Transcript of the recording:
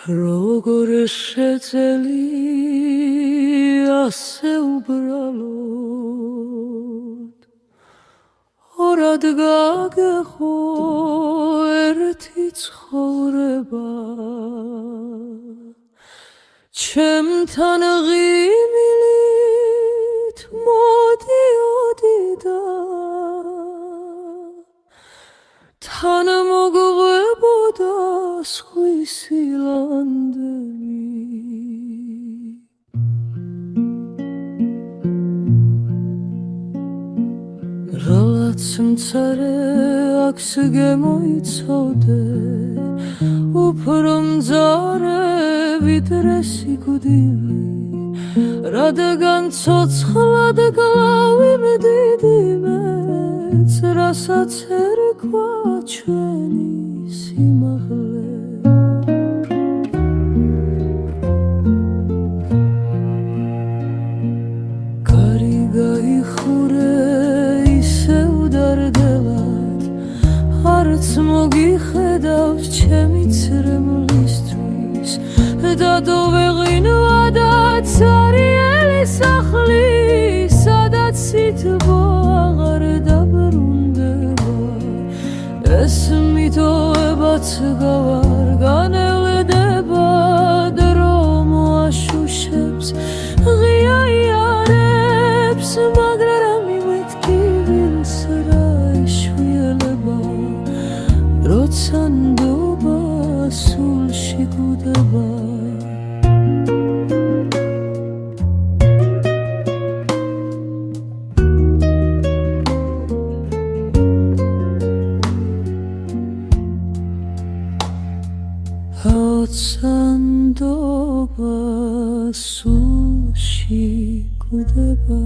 როგორ შეძლია ასე უბრალოდ ორად გაგეხო ერთი ცხოვრება ჩემთან ღიმილით მოდიოდი და თან მოგვებოდა სხვისი ლანდები რაღაც მცარე აქვს გემოიცოდე უფრო მძარე ვიდრე სიკვდილი რადგან ცოცხლად გლავიმდიდი მეც რასაც ერქვა ჩვენი სიმაღლე კარი გაიხურე ისევ დარდელად არც მოგიხედავს ჩემი ცრემლისთვის და დოვეღინვა და ცარიელი სახლი სადაც სითბო აღარ დაბრუნდება ეს მიტოვებაც გავარ განელდება დრო მოაშუშებს ღია იარებს მაგრამ იმეთქი ვინც რა ეშვილება როცა ნდობა სულში გუდება Sandova sushi kudeba